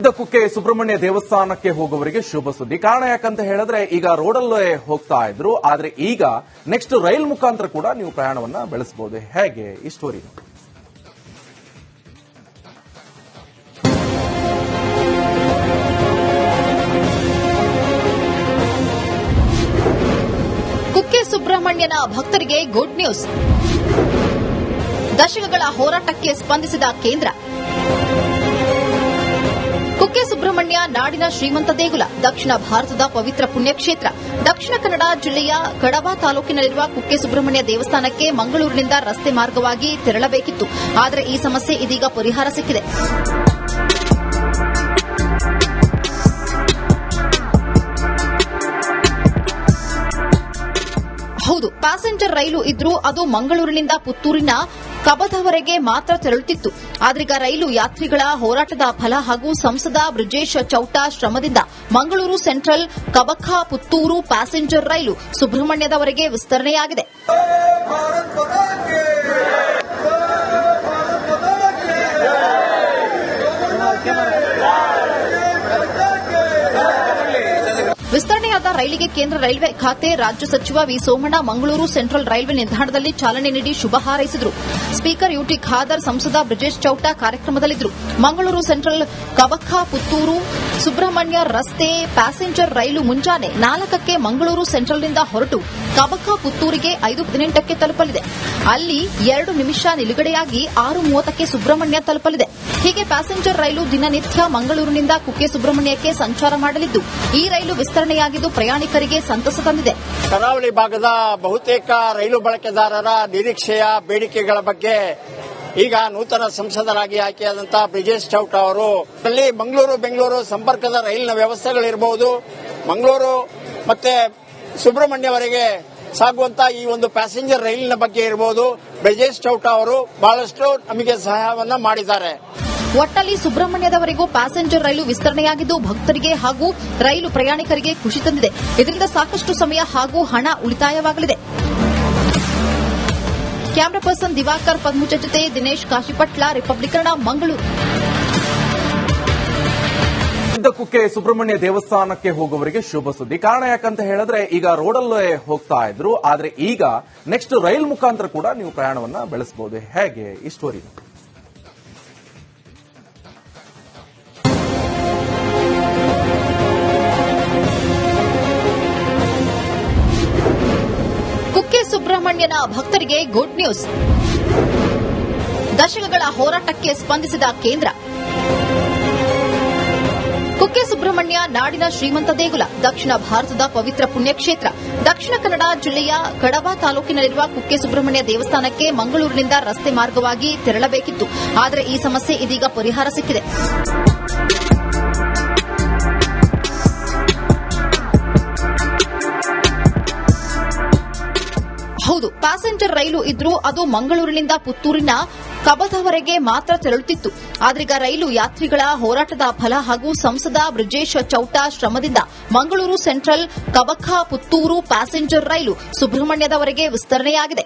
ಪ್ರಸಿದ್ಧ ಕುಕ್ಕೆ ಸುಬ್ರಹ್ಮಣ್ಯ ದೇವಸ್ಥಾನಕ್ಕೆ ಹೋಗುವವರಿಗೆ ಶುಭ ಸುದ್ದಿ. ಕಾರಣ ಯಾಕಂತ ಹೇಳಿದ್ರೆ ಈಗ ರೋಡಲ್ಲೇ ಹೋಗ್ತಾ ಇದ್ರು, ಆದ್ರೆ ಈಗ ನೆಕ್ಸ್ಟ್ ರೈಲ್ ಮುಖಾಂತರ ಕೂಡ ನೀವು ಪ್ರಯಾಣವನ್ನ ಬೆಳೆಸಬಹುದು. ಹೇಗೆ ಈ ಸ್ಟೋರಿ? ಕುಕ್ಕೆ ಸುಬ್ರಹ್ಮಣ್ಯನ ಭಕ್ತರಿಗೆ ಗುಡ್ ನ್ಯೂಸ್. ದಶಕಗಳ ಹೋರಾಟಕ್ಕೆ ಸ್ಪಂದಿಸಿದ ಕೇಂದ್ರ. ಕುಕ್ಕೆ ಸುಬ್ರಹ್ಮಣ್ಯ ನಾಡಿನ ಶ್ರೀಮಂತ ದೇಗುಲ, ದಕ್ಷಿಣ ಭಾರತದ ಪವಿತ್ರ ಪುಣ್ಯಕ್ಷೇತ್ರ. ದಕ್ಷಿಣ ಕನ್ನಡ ಜಿಲ್ಲೆಯ ಕಡಬ ತಾಲೂಕಿನಲ್ಲಿರುವ ಕುಕ್ಕೆ ಸುಬ್ರಹ್ಮಣ್ಯ ದೇವಸ್ಥಾನಕ್ಕೆ ಮಂಗಳೂರಿನಿಂದ ರಸ್ತೆ ಮಾರ್ಗವಾಗಿ ತೆರಳಬೇಕಿತ್ತು. ಆದರೆ ಈ ಸಮಸ್ಯೆ ಇದೀಗ ಪರಿಹಾರ ಸಿಕ್ಕಿದೆ. ಹೌದು, ಪ್ಯಾಸೆಂಜರ್ ರೈಲು ಇದ್ರೂ ಅದು ಮಂಗಳೂರಿನಿಂದ ಪುತ್ತೂರಿನ ಕಬದವರೆಗೆ ಮಾತ್ರ ತೆರಳುತ್ತಿತ್ತು. ಆದ್ರೀಗ ರೈಲು ಯಾತ್ರಿಗಳ ಹೋರಾಟದ ಫಲ ಹಾಗೂ ಸಂಸದ ಬ್ರಿಜೇಶ್ ಚೌಟ ಶ್ರಮದಿಂದ ಮಂಗಳೂರು ಸೆಂಟ್ರಲ್ ಕಬಖ ಪುತ್ತೂರು ಪ್ಯಾಸೆಂಜರ್ ರೈಲು ಸುಬ್ರಹ್ಮಣ್ಯದವರೆಗೆ ವಿಸ್ತರಣೆಯಾಗಿದೆ. ವಿಸ್ತರಣೆಯಾದ ರೈಲಿಗೆ ಕೇಂದ್ರ ರೈಲ್ವೆ ಖಾತೆ ರಾಜ್ಯ ಸಚಿವ V Somanna Mangaluru central railway ನಿಲ್ದಾಣದಲ್ಲಿ ಚಾಲನೆ ನೀಡಿ ಶುಭ ಹಾರೈಸಿದರು. ಸ್ಪೀಕರ್ ಯುಟಿ ಖಾದರ್, ಸಂಸದ ಬ್ರಿಜೇಶ್ ಚೌಟ ಕಾರ್ಯಕ್ರಮದಲ್ಲಿದ್ದರು. ಮಂಗಳೂರು ಸೆಂಟ್ರಲ್ ಕಬಖ ಪುತ್ತೂರು ಸುಬ್ರಹ್ಮಣ್ಯ ರಸ್ತೆ ಪ್ಯಾಸೆಂಜರ್ ರೈಲು ಮುಂಜಾನೆ 4ಕ್ಕೆ ಮಂಗಳೂರು ಸೆಂಟ್ರಲ್ನಿಂದ ಹೊರಟು ಕಬಖ ಪುತ್ತೂರಿಗೆ 5:18ಕ್ಕೆ ತಲುಪಲಿದೆ. ಅಲ್ಲಿ 2 ನಿಮಿಷ ನಿಲುಗಡೆಯಾಗಿ 6:30ಕ್ಕೆ ಸುಬ್ರಹ್ಮಣ್ಯ ತಲುಪಲಿದೆ. ಹೀಗೆ ಪ್ಯಾಸೆಂಜರ್ ರೈಲು ದಿನನಿತ್ಯ ಮಂಗಳೂರಿನಿಂದ ಕುಕ್ಕೆ ಸುಬ್ರಹ್ಮಣ್ಯಕ್ಕೆ ಸಂಚಾರ ಮಾಡಲಿದ್ದು, ಈ ರೈಲು ವಿಸ್ತರಣೆಯಾಗಿದ್ದು ಪ್ರಯಾಣಿಕರಿಗೆ ಸಂತಸ ತಂದಿದೆ. ಕರಾವಳಿ ಭಾಗದ ಬಹುತೇಕ ರೈಲು ಬಳಕೆದಾರರ ನಿರೀಕ್ಷೆಯ ಬೇಡಿಕೆಗಳ ಬಗ್ಗೆ ಈಗ ನೂತನ ಸಂಸದರಾಗಿ ಆಯ್ಕೆಯಾದಂತಹ ಬ್ರಿಜೇಶ್ ಚೌಟ ಅವರು ಮಂಗಳೂರು ಬೆಂಗಳೂರು ಸಂಪರ್ಕದ ರೈಲಿನ ವ್ಯವಸ್ಥೆಗಳಿರಬಹುದು, ಮಂಗಳೂರು ಮತ್ತೆ ಸುಬ್ರಹ್ಮಣ್ಯವರೆಗೆ ಸಾಗುವಂತಹ ಈ ಒಂದು ಪ್ಯಾಸೆಂಜರ್ ರೈಲಿನ ಬಗ್ಗೆ ಇರಬಹುದು, ಬ್ರಿಜೇಶ್ ಚೌಟ ಅವರು ಬಹಳಷ್ಟು ನಮಗೆ ಸಹಾಯವನ್ನ ಮಾಡಿದ್ದಾರೆ. ಒಟ್ಟಲ್ಲಿ ಸುಬ್ರಹ್ಮಣ್ಯದವರೆಗೂ ಪ್ಯಾಸೆಂಜರ್ ರೈಲು ವಿಸ್ತರಣೆಯಾಗಿದ್ದು ಭಕ್ತರಿಗೆ ಹಾಗೂ ರೈಲು ಪ್ರಯಾಣಿಕರಿಗೆ ಖುಷಿ ತಂದಿದೆ. ಇದರಿಂದ ಸಾಕಷ್ಟು ಸಮಯ ಹಾಗೂ ಹಣ ಉಳಿತಾಯವಾಗಲಿದೆ. ಕ್ಯಾಮರಾ ಪರ್ಸನ್ ದಿವಾಕರ್ ಪದ್ಮುಚ ಜೊತೆ ದಿನೇಶ್ ಕಾಶಿಪಟ್ಲ, ರಿಪಬ್ಲಿಕ್ ಕನ್ನಡ, ಮಂಗಳೂರು. ಪ್ರಸಿದ್ಧ ಕುಕ್ಕೆ ಸುಬ್ರಹ್ಮಣ್ಯ ದೇವಸ್ಥಾನಕ್ಕೆ ಹೋಗುವವರಿಗೆ ಶುಭ ಸುದ್ದಿ. ಕಾರಣ ಯಾಕಂತ ಹೇಳಿದ್ರೆ ಈಗ ರೋಡಲ್ಲೇ ಹೋಗ್ತಾ ಇದ್ರು, ಆದ್ರೆ ಈಗ ನೆಕ್ಸ್ಟ್ ರೈಲ್ ಮುಖಾಂತರ ಕೂಡ ನೀವು ಪ್ರಯಾಣವನ್ನ ಬೆಳೆಸಬಹುದು. ಹೇಗೆ ಈ ಸ್ಟೋರಿ? ಕುಕ್ಕೆ ಸುಬ್ರಹ್ಮಣ್ಯನ ಭಕ್ತರಿಗೆ ಗುಡ್ ನ್ಯೂಸ್. ದಶಕಗಳ ಹೋರಾಟಕ್ಕೆ ಸ್ಪಂದಿಸಿದ ಕೇಂದ್ರ. ಕುಕ್ಕೆ ಸುಬ್ರಹ್ಮಣ್ಯ ನಾಡಿನ ಶ್ರೀಮಂತ ದೇಗುಲ, ದಕ್ಷಿಣ ಭಾರತದ ಪವಿತ್ರ ಪುಣ್ಯಕ್ಷೇತ್ರ. ದಕ್ಷಿಣ ಕನ್ನಡ ಜಿಲ್ಲೆಯ ಕಡಬ ತಾಲೂಕಿನಲ್ಲಿರುವ ಕುಕ್ಕೆ ಸುಬ್ರಹ್ಮಣ್ಯ ದೇವಸ್ಥಾನಕ್ಕೆ ಮಂಗಳೂರಿನಿಂದ ರಸ್ತೆ ಮಾರ್ಗವಾಗಿ ತೆರಳಬೇಕಿತ್ತು. ಆದರೆ ಈ ಸಮಸ್ಯೆ ಇದೀಗ ಪರಿಹಾರ ಸಿಕ್ಕಿದೆ. ಹೌದು, ಪ್ಯಾಸೆಂಜರ್ ರೈಲು ಇದ್ರೂ ಅದು ಮಂಗಳೂರಿನಿಂದ ಪುತ್ತೂರಿನ ಕಬದವರೆಗೆ ಮಾತ್ರ ತೆರಳುತ್ತಿತ್ತು. ಆದ್ರೀಗ ರೈಲು ಯಾತ್ರಿಗಳ ಹೋರಾಟದ ಫಲ ಹಾಗೂ ಸಂಸದ ಬ್ರಿಜೇಶ್ ಚೌಟ ಶ್ರಮದಿಂದ ಮಂಗಳೂರು ಸೆಂಟ್ರಲ್ ಕಬಖ ಪುತ್ತೂರು ಪ್ಯಾಸೆಂಜರ್ ರೈಲು ಸುಬ್ರಹ್ಮಣ್ಯದವರೆಗೆ ವಿಸ್ತರಣೆಯಾಗಿದೆ.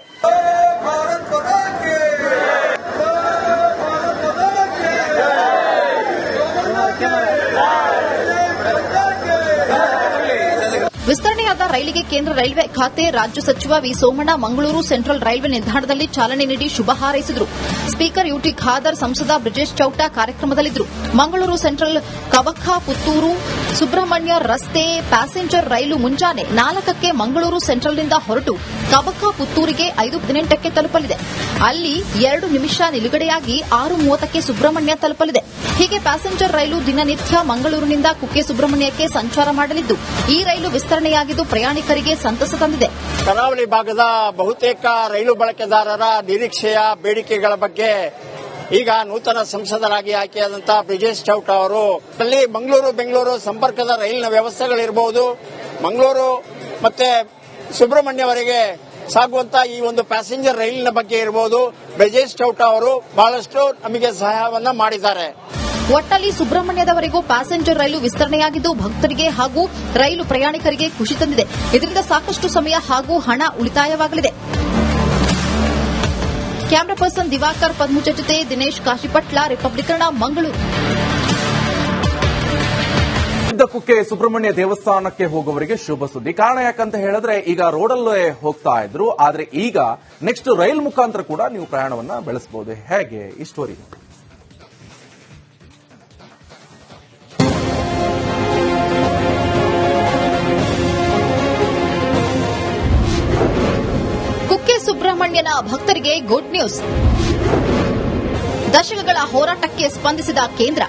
ವಿಸ್ತರಣೆಯಾದ ರೈಲಿಗೆ ಕೇಂದ್ರ ರೈಲ್ವೆ ಖಾತೆ ರಾಜ್ಯ ಸಚಿವ V Somanna Mangaluru central railway ನಿಲ್ದಾಣದಲ್ಲಿ ಚಾಲನೆ ನೀಡಿ ಶುಭ ಹಾರೈಸಿದರು. ಸ್ಪೀಕರ್ ಯುಟಿ ಖಾದರ್, ಸಂಸದ ಬ್ರಿಜೇಶ್ ಚೌಟ ಕಾರ್ಯಕ್ರಮದಲ್ಲಿದ್ದರು. ಮಂಗಳೂರು ಸೆಂಟ್ರಲ್ ಕಬಖ ಪುತ್ತೂರು ಸುಬ್ರಹ್ಮಣ್ಯ ರಸ್ತೆ ಪ್ಯಾಸೆಂಜರ್ ರೈಲು ಮುಂಜಾನೆ 4ಕ್ಕೆ ಮಂಗಳೂರು ಸೆಂಟ್ರಲ್ನಿಂದ ಹೊರಟು ಕಬಖ ಪುತ್ತೂರಿಗೆ 5:18ಕ್ಕೆ ತಲುಪಲಿದೆ. ಅಲ್ಲಿ 2 ನಿಮಿಷ ನಿಲುಗಡೆಯಾಗಿ 6:30ಕ್ಕೆ ಸುಬ್ರಹ್ಮಣ್ಯ ತಲುಪಲಿದೆ. ಹೀಗೆ ಪ್ಯಾಸೆಂಜರ್ ರೈಲು ದಿನನಿತ್ಯ ಮಂಗಳೂರಿನಿಂದ ಕುಕ್ಕೆ ಸುಬ್ರಹ್ಮಣ್ಯಕ್ಕೆ ಸಂಚಾರ ಮಾಡಲಿದ್ದು, ಈ ರೈಲು ವಿಸ್ತರಣೆಯಾಗಿದ್ದು ಪ್ರಯಾಣಿಕರಿಗೆ ಸಂತಸ ತಂದಿದೆ. ಕರಾವಳಿ ಭಾಗದ ಬಹುತೇಕ ರೈಲು ಬಳಕೆದಾರರ ನಿರೀಕ್ಷೆಯ ಬೇಡಿಕೆಗಳ ಬಗ್ಗೆ ಈಗ ನೂತನ ಸಂಸದರಾಗಿ ಆಯ್ಕೆಯಾದಂತಹ ಬ್ರಿಜೇಶ್ ಚೌಟ ಅವರು ಮಂಗಳೂರು ಬೆಂಗಳೂರು ಸಂಪರ್ಕದ ರೈಲಿನ ವ್ಯವಸ್ಥೆಗಳಿರಬಹುದು, ಮಂಗಳೂರು ಮತ್ತೆ ಸುಬ್ರಹ್ಮಣ್ಯವರೆಗೆ ಸಾಗುವಂತಹ ಈ ಒಂದು ಪ್ಯಾಸೆಂಜರ್ ರೈಲಿನ ಬಗ್ಗೆ ಇರಬಹುದು, ಬ್ರಿಜೇಶ್ ಚೌಟ ಅವರು ಬಹಳಷ್ಟು ನಮಗೆ ಸಹಾಯವನ್ನ ಮಾಡಿದ್ದಾರೆ. ಒಟ್ಟಲ್ಲಿ ಸುಬ್ರಹ್ಮಣ್ಯದವರೆಗೂ ಪ್ಯಾಸೆಂಜರ್ ರೈಲು ವಿಸ್ತರಣೆಯಾಗಿದ್ದು ಭಕ್ತರಿಗೆ ಹಾಗೂ ರೈಲು ಪ್ರಯಾಣಿಕರಿಗೆ ಖುಷಿ ತಂದಿದೆ. ಇದರಿಂದ ಸಾಕಷ್ಟು ಸಮಯ ಹಾಗೂ ಹಣ ಉಳಿತಾಯವಾಗಲಿದೆ. ಕ್ಯಾಮರಾ ಪರ್ಸನ್ ದಿವಾಕರ್ ಪದ್ಮುಚ ಜೊತೆ ದಿನೇಶ್ ಕಾಶಿಪಟ್ಲ, ರಿಪಬ್ಲಿಕ್ ಕನ್ನಡ, ಮಂಗಳೂರು. ಕುಕ್ಕೆ ಸುಬ್ರಹ್ಮಣ್ಯ ದೇವಸ್ಥಾನಕ್ಕೆ ಹೋಗುವವರಿಗೆ ಶುಭ ಸುದ್ದಿ. ಕಾರಣ ಯಾಕಂತ ಹೇಳಿದ್ರೆ ಈಗ ರೋಡಲ್ಲೇ ಹೋಗ್ತಾ ಇದ್ರು, ಆದ್ರೆ ಈಗ ನೆಕ್ಸ್ಟ್ ರೈಲ್ ಮುಖಾಂತರ ಕೂಡ ನೀವು ಪ್ರಯಾಣವನ್ನ ಬೆಳೆಸಬಹುದು. ಹೇಗೆ ಈ ಸ್ಟೋರಿ? ಕುಕ್ಕೆ ಸುಬ್ರಹ್ಮಣ್ಯನ ಭಕ್ತರಿಗೆ ಗುಡ್ ನ್ಯೂಸ್. ದಶಕಗಳ ಹೋರಾಟಕ್ಕೆ ಸ್ಪಂದಿಸಿದ ಕೇಂದ್ರ.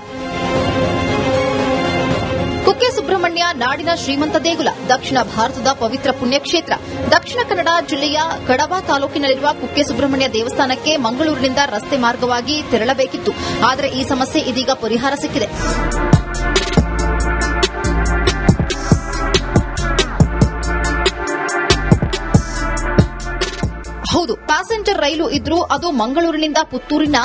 ಕುಕ್ಕೆ ಸುಬ್ರಹ್ಮಣ್ಯ ನಾಡಿನ ಶ್ರೀಮಂತ ದೇಗುಲ, ದಕ್ಷಿಣ ಭಾರತದ ಪವಿತ್ರ ಪುಣ್ಯಕ್ಷೇತ್ರ. ದಕ್ಷಿಣ ಕನ್ನಡ ಜಿಲ್ಲೆಯ ಕಡಬ ತಾಲೂಕಿನಲ್ಲಿರುವ ಕುಕ್ಕೆ ಸುಬ್ರಹ್ಮಣ್ಯ ದೇವಸ್ಥಾನಕ್ಕೆ ಮಂಗಳೂರಿನಿಂದ ರಸ್ತೆ ಮಾರ್ಗವಾಗಿ ತೆರಳಬೇಕಿತ್ತು. ಆದರೆ ಈ ಸಮಸ್ಯೆ ಇದೀಗ ಪರಿಹಾರ ಸಿಕ್ಕಿದೆ. ಹೌದು, ಪ್ಯಾಸೆಂಜರ್ ರೈಲು ಇದ್ರೂ ಅದು ಮಂಗಳೂರಿನಿಂದ ಪುತ್ತೂರಿನ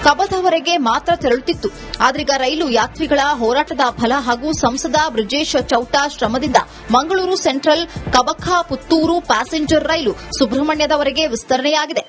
ಕಬದವರೆಗೆ ಮಾತ್ರ ತೆರಳುತ್ತಿತ್ತು. ಆದ್ರೀಗ ರೈಲು ಯಾತ್ರಿಗಳ ಹೋರಾಟದ ಫಲ ಹಾಗೂ ಸಂಸದ ಬ್ರಿಜೇಶ್ ಚೌಟ ಶ್ರಮದಿಂದ ಮಂಗಳೂರು ಸೆಂಟ್ರಲ್ ಕಬಖ ಪುತ್ತೂರು ಪ್ಯಾಸೆಂಜರ್ ರೈಲು ಸುಬ್ರಹ್ಮಣ್ಯದವರೆಗೆ ವಿಸ್ತರಣೆಯಾಗಿದೆ.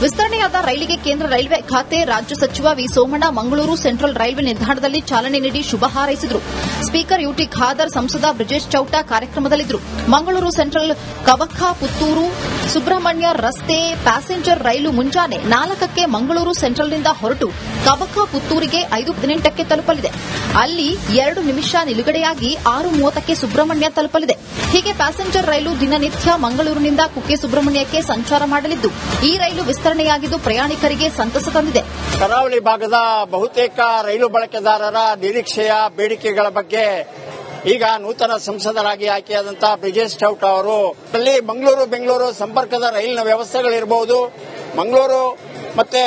ವಿಸ್ತರಣೆಯಾದ ರೈಲಿಗೆ ಕೇಂದ್ರ ರೈಲ್ವೆ ಖಾತೆ ರಾಜ್ಯ ಸಚಿವ V Somanna Mangaluru central railway ನಿಲ್ದಾಣದಲ್ಲಿ ಚಾಲನೆ ನೀಡಿ ಶುಭ ಹಾರೈಸಿದರು. ಸ್ಪೀಕರ್ ಯುಟಿ ಖಾದರ್, ಸಂಸದ ಬ್ರಿಜೇಶ್ ಚೌಟ ಕಾರ್ಯಕ್ರಮದಲ್ಲಿದ್ದರು. ಮಂಗಳೂರು ಸೆಂಟ್ರಲ್ ಕಬಖ ಪುತ್ತೂರು ಸುಬ್ರಹ್ಮಣ್ಯ ರಸ್ತೆ ಪ್ಯಾಸೆಂಜರ್ ರೈಲು ಮುಂಜಾನೆ 4ಕ್ಕೆ ಮಂಗಳೂರು ಸೆಂಟ್ರಲ್ನಿಂದ ಹೊರಟು ಕಬಖ ಪುತ್ತೂರಿಗೆ 5:18ಕ್ಕೆ ತಲುಪಲಿದೆ. ಅಲ್ಲಿ 2 ನಿಮಿಷ ನಿಲುಗಡೆಯಾಗಿ 6:30ಕ್ಕೆ ಸುಬ್ರಹ್ಮಣ್ಯ ತಲುಪಲಿದೆ. ಹೀಗೆ ಪ್ಯಾಸೆಂಜರ್ ರೈಲು ದಿನನಿತ್ಯ ಮಂಗಳೂರಿನಿಂದ ಕುಕ್ಕೆ ಸುಬ್ರಹ್ಮಣ್ಯಕ್ಕೆ ಸಂಚಾರ ಮಾಡಲಿದ್ದು, ಈ ರೈಲು ವಿಸ್ತರಣೆಯಾಗಿದ್ದು ಪ್ರಯಾಣಿಕರಿಗೆ ಸಂತಸ ತಂದಿದೆ. ಕರಾವಳಿ ಭಾಗದ ಬಹುತೇಕ ರೈಲು ಬಳಕೆದಾರರ ನಿರೀಕ್ಷೆಯ ಬೇಡಿಕೆಗಳ ಬಗ್ಗೆ ಈಗ ನೂತನ ಸಂಸದರಾಗಿ ಆಯ್ಕೆಯಾದಂತಹ ಬ್ರಿಜೇಶ್ ಚೌಟ ಅವರು ಮಂಗಳೂರು ಬೆಂಗಳೂರು ಸಂಪರ್ಕದ ರೈಲಿನ ವ್ಯವಸ್ಥೆಗಳಿರಬಹುದು, ಮಂಗಳೂರು ಮತ್ತೆ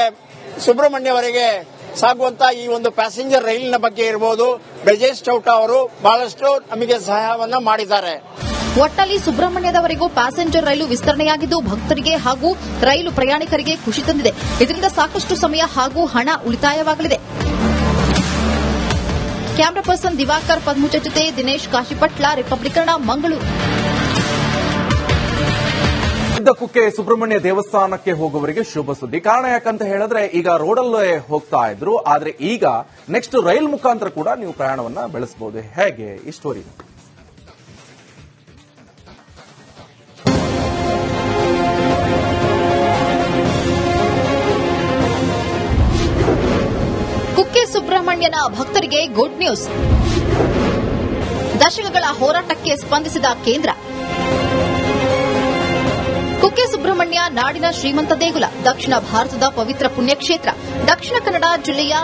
ಸುಬ್ರಹ್ಮಣ್ಯವರೆಗೆ ಸಾಗುವಂತಹ ಈ ಒಂದು ಪ್ಯಾಸೆಂಜರ್ ರೈಲಿನ ಬಗ್ಗೆ ಇರಬಹುದು, ಬ್ರಿಜೇಶ್ ಚೌಟ ಅವರು ಬಹಳಷ್ಟು ನಮಗೆ ಸಹಾಯವನ್ನ ಮಾಡಿದ್ದಾರೆ. ಒಟ್ಟಲ್ಲಿ ಸುಬ್ರಹ್ಮಣ್ಯದವರೆಗೂ ಪ್ಯಾಸೆಂಜರ್ ರೈಲು ವಿಸ್ತರಣೆಯಾಗಿದ್ದು ಭಕ್ತರಿಗೆ ಹಾಗೂ ರೈಲು ಪ್ರಯಾಣಿಕರಿಗೆ ಖುಷಿ ತಂದಿದೆ. ಇದರಿಂದ ಸಾಕಷ್ಟು ಸಮಯ ಹಾಗೂ ಹಣ ಉಳಿತಾಯವಾಗಲಿದೆ. ಕ್ಯಾಮರಾ ಪರ್ಸನ್ ದಿವಾಕರ್ ಪದ್ಮುಚ ಜೊತೆ ದಿನೇಶ್ ಕಾಶಿಪಟ್ಲ, ರಿಪಬ್ಲಿಕ್ ಕನ್ನಡ, ಮಂಗಳೂರು. ಕುಕ್ಕೆ ಸುಬ್ರಹ್ಮಣ್ಯ ದೇವಸ್ಥಾನಕ್ಕೆ ಹೋಗುವವರಿಗೆ ಶುಭ ಸುದ್ದಿ. ಕಾರಣ ಯಾಕಂತ ಹೇಳಿದ್ರೆ ಈಗ ರೋಡಲ್ಲೇ ಹೋಗ್ತಾ ಇದ್ರು, ಆದ್ರೆ ಈಗ ನೆಕ್ಸ್ಟ್ ರೈಲ್ ಮುಖಾಂತರ ಕೂಡ ನೀವು ಪ್ರಯಾಣವನ್ನ ಬೆಳೆಸಬಹುದು. ಹೇಗೆ ಈ ಸ್ಟೋರಿ? ಕುಕ್ಕೆ ಸುಬ್ರಹ್ಮಣ್ಯನ ಭಕ್ತರಿಗೆ ಗುಡ್ ನ್ಯೂಸ್. ದಶಕಗಳ ಹೋರಾಟಕ್ಕೆ ಸ್ಪಂದಿಸಿದ ಕೇಂದ್ರ. ಕುಕ್ಕೆ ಸುಬ್ರಹ್ಮಣ್ಯ ನಾಡಿನ ಶ್ರೀಮಂತ ದೇಗುಲ, ದಕ್ಷಿಣ ಭಾರತದ ಪವಿತ್ರ ಪುಣ್ಯಕ್ಷೇತ್ರ. ದಕ್ಷಿಣ ಕನ್ನಡ ಜಿಲ್ಲೆಯ